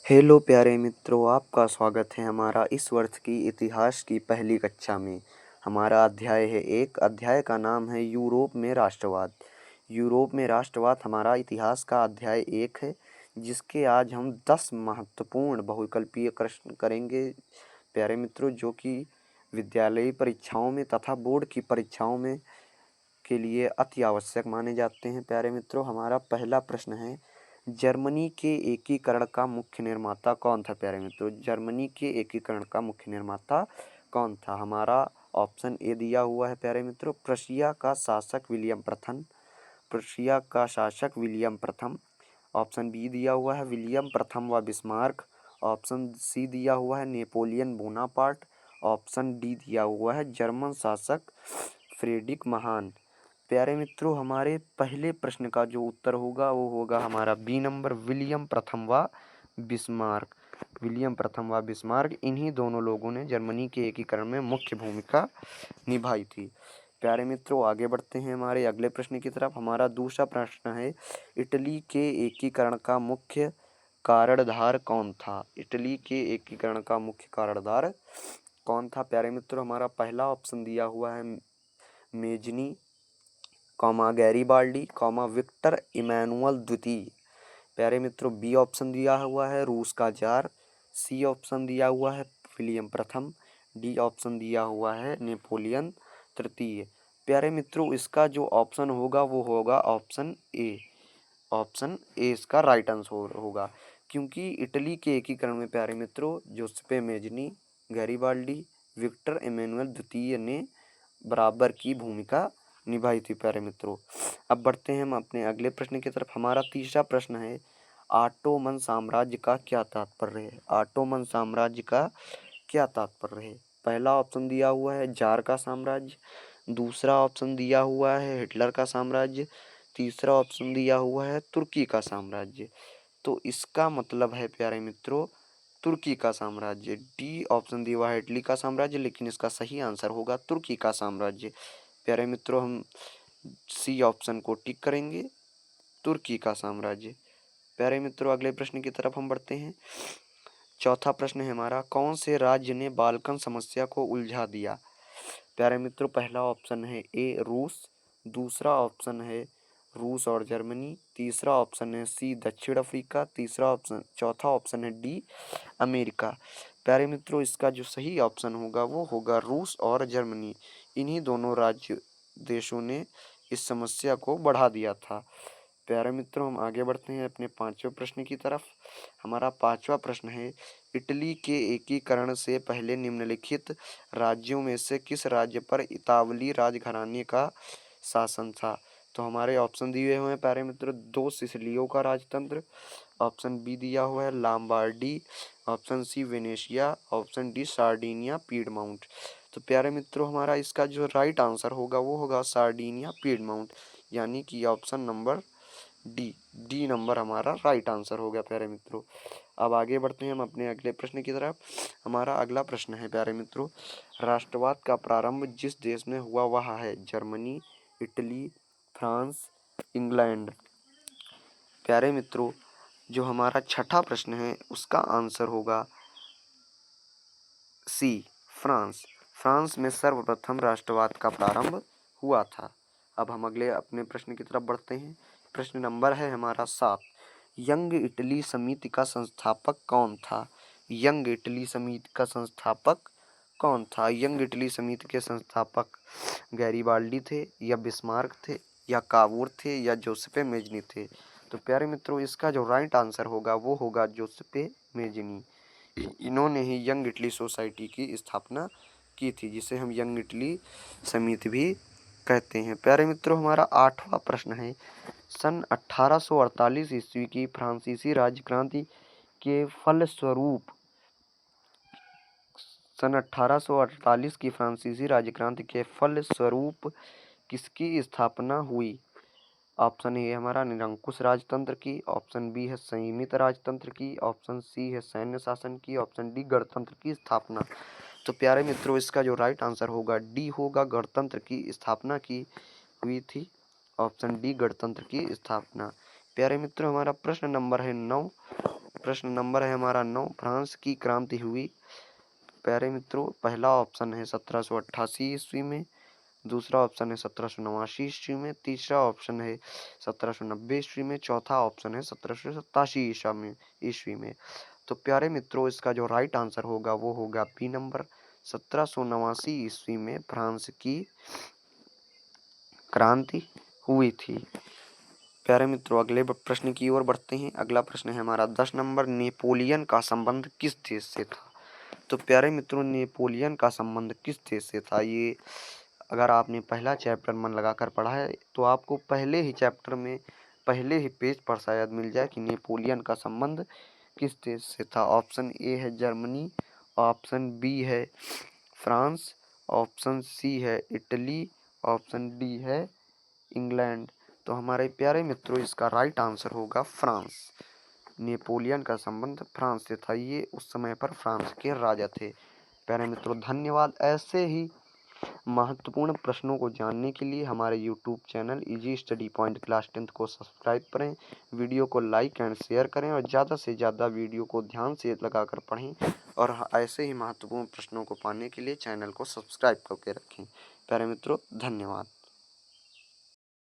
Hello प्यारे मित्रों, आपका स्वागत है हमारा इस वर्ष की इतिहास की पहली कक्षा में। हमारा अध्याय है अध्याय का नाम है यूरोप में राष्ट्रवाद। यूरोप में राष्ट्रवाद हमारा इतिहास का अध्याय 1 है, जिसके आज हम 10 महत्वपूर्ण बहुविकल्पीय प्रश्न करेंगे प्यारे मित्रों, जो कि विद्यालयी परीक्षाओं में तथा बोर्ड की परीक्षाओं में के लिए अति आवश्यक माने जाते हैं। प्यारे मित्रों, हमारा पहला प्रश्न है, जर्मनी के एकीकरण का मुख्य निर्माता कौन था? प्यारे मित्रों, जर्मनी के एकीकरण का मुख्य निर्माता कौन था? हमारा ऑप्शन ए दिया हुआ है प्यारे मित्रों, प्रशिया का शासक विलियम प्रथम। प्रशिया का शासक विलियम प्रथम। ऑप्शन बी दिया हुआ है विलियम प्रथम व बिस्मार्क। ऑप्शन सी दिया हुआ है नेपोलियन बोनापार्ट। ऑप्शन डी दिया हुआ है जर्मन शासक फ्रेडरिक महान। प्यारे मित्रों, हमारे पहले प्रश्न का जो उत्तर होगा वो होगा हमारा बी नंबर, विलियम प्रथम व बिस्मार्क। विलियम प्रथम व बिस्मार्क, इन्हीं दोनों लोगों ने जर्मनी के एकीकरण में मुख्य भूमिका निभाई थी। प्यारे मित्रों, आगे बढ़ते हैं हमारे अगले प्रश्न की तरफ। हमारा दूसरा प्रश्न है, इटली के एकीकरण का मुख्य कारणधार कौन था? इटली के एकीकरण का मुख्य कारणधार कौन था? प्यारे मित्रों, हमारा पहला ऑप्शन दिया हुआ है मेजनी, गैरीबाल्डी, विक्टर इमैनुअल द्वितीय। प्यारे मित्रों, बी ऑप्शन दिया हुआ है रूस का जार। सी ऑप्शन दिया हुआ है विलियम प्रथम। डी ऑप्शन दिया हुआ है नेपोलियन तृतीय। प्यारे मित्रों, इसका जो ऑप्शन होगा वो होगा ऑप्शन ए। ऑप्शन ए इसका राइट आंसर होगा, क्योंकि इटली के एकीकरण में प्यारे मित्रों जोसेपे मेजनी, गैरीबाल्डी, विक्टर इमैनुअल द्वितीय ने बराबर की भूमिका निभाई थी। प्यारे मित्रों, अब बढ़ते हैं हम अपने अगले प्रश्न की तरफ। हमारा तीसरा प्रश्न है, ऑटोमन साम्राज्य का क्या तात्पर्य है? ऑटोमन साम्राज्य का क्या तात्पर्य है? पहला ऑप्शन दिया हुआ है जार का साम्राज्य। दूसरा ऑप्शन दिया हुआ है हिटलर का साम्राज्य। तीसरा ऑप्शन दिया हुआ है तुर्की का साम्राज्य। तो इसका मतलब है प्यारे मित्रों तुर्की का साम्राज्य। डी ऑप्शन दिया हुआ है इटली का साम्राज्य, लेकिन इसका सही आंसर होगा तुर्की का साम्राज्य। प्यारे मित्रों, हम सी ऑप्शन को टिक करेंगे, तुर्की का साम्राज्य। प्यारे मित्रों, अगले प्रश्न की तरफ हम बढ़ते हैं। चौथा प्रश्न है हमारा, कौन से राज्य ने बाल्कन समस्या को उलझा दिया? प्यारे मित्रों, पहला ऑप्शन है ए रूस। दूसरा ऑप्शन है रूस और जर्मनी। तीसरा ऑप्शन है सी दक्षिण अफ्रीका। चौथा ऑप्शन है डी अमेरिका। प्यारे मित्रों, इसका जो सही ऑप्शन होगा वो होगा रूस और जर्मनी। इन्हीं दोनों राज्य देशों ने इस समस्या को बढ़ा दिया था। प्यारे मित्रों, हम आगे बढ़ते हैं अपने पांचवें प्रश्न की तरफ। हमारा पांचवा प्रश्न है, इटली के एकीकरण से पहले निम्नलिखित राज्यों में से किस राज्य पर इतावली राजघराने का शासन था? तो हमारे ऑप्शन दिए हुए हैं प्यारे मित्रों, दो सिसिलियों का राजतंत्र। ऑप्शन बी दिया हुआ है Lombardy. Option C Venetia. Option D Sardinia Piedmont. तो प्यारे मित्रों, हमारा इसका जो राइट आंसर होगा वो होगा सार्डिनिया पीडमाउंट, यानी कि ऑप्शन नंबर डी नंबर हमारा राइट आंसर हो गया प्यारे मित्रों। अब आगे बढ़ते हैं हम अपने अगले प्रश्न की तरफ। हमारा अगला प्रश्न है प्यारे मित्रों, राष्ट्रवाद का प्रारंभ जिस देश में हुआ वह है जर्मनी, इटली, फ्रांस, इंग्लैंड। प्यारे मित्रों, जो हमारा छठा प्रश्न है उसका आंसर होगा सी फ्रांस। फ्रांस में सर्वप्रथम राष्ट्रवाद का प्रारंभ हुआ था। अब हम अगले अपने प्रश्न की तरफ बढ़ते हैं। प्रश्न नंबर है हमारा 7, यंग इटली समिति का संस्थापक कौन था? यंग इटली समिति का संस्थापक कौन था? यंग इटली समिति के संस्थापक गैरीबाल्डी थे, या बिस्मार्क थे, या कावूर थे, या जोसेपे मेजनी थे? तो प्यारे मित्रों, इसका जो राइट आंसर होगा वो होगा जोसेपे मेजनी। इन्होंने ही यंग इटली सोसाइटी की स्थापना की थी, जिसे हम यंग इटली समिति भी कहते हैं। प्यारे मित्रों, हमारा आठवां प्रश्न है, सन 1848 ईस्वी की फ्रांसीसी राजक्रांति के फलस्वरूप सन 1848 की फ्रांसीसी राजक्रांति के फलस्वरूप किसकी स्थापना हुई? ऑप्शन ए हमारा निरंकुश राजतंत्र की। ऑप्शन बी है संयमित राजतंत्र की। ऑप्शन सी है सैन्य शासन की। ऑप्शन डी गणतंत्र की स्थापना। तो प्यारे मित्रों, इसका जो राइट आंसर होगा डी होगा, गणतंत्र की स्थापना की हुई थी। ऑप्शन डी गणतंत्र की स्थापना। प्यारे मित्रों, हमारा प्रश्न नंबर है 9, प्रश्न नंबर है हमारा 9, फ्रांस की क्रांति हुई। प्यारे मित्रों, पहला ऑप्शन है 1788 ईस्वी में, दूसरा ऑप्शन है 1789 ईस्वी में, तीसरा ऑप्शन है 1790 ईस्वी में, चौथा ऑप्शन है 1787 ईस्वी में। तो प्यारे मित्रों, इसका जो राइट आंसर होगा वो होगा बी नंबर, 1789 ईस्वी में फ्रांस की क्रांति हुई थी। प्यारे मित्रों, अगले प्रश्न की ओर बढ़ते हैं। अगला प्रश्न है हमारा 10 नंबर, नेपोलियन का संबंध किस देश से था। तो प्यारे मित्रों, नेपोलियन का संबंध किस देश से था, ये अगर आपने पहला चैप्टर मन लगाकर पढ़ा है तो आपको पहले ही चैप्टर में पहले ही पेज पर शायद मिल जाए कि नेपोलियन का संबंध किस देश से था। ऑप्शन ए है जर्मनी, ऑप्शन बी है फ्रांस, ऑप्शन सी है इटली, ऑप्शन डी है इंग्लैंड। तो हमारे प्यारे मित्रों, इसका राइट आंसर होगा फ्रांस। नेपोलियन का संबंध फ्रांस से था, ये उस समय पर फ्रांस के राजा थे। प्यारे मित्रों, धन्यवाद। ऐसे ही महत्वपूर्ण प्रश्नों को जानने के लिए हमारे YouTube channel easy study point class 10 को सब्सक्राइब करें, वीडियो को लाइक एंड शेयर करें और ज़्यादा से ज़्यादा वीडियो को ध्यान से लगाकर पढ़ें। और ऐसे ही महत्वपूर्ण प्रश्नों को पाने के लिए चैनल को सब्सक्राइब करके रखें। प्यारे मित्रों, धन्यवाद।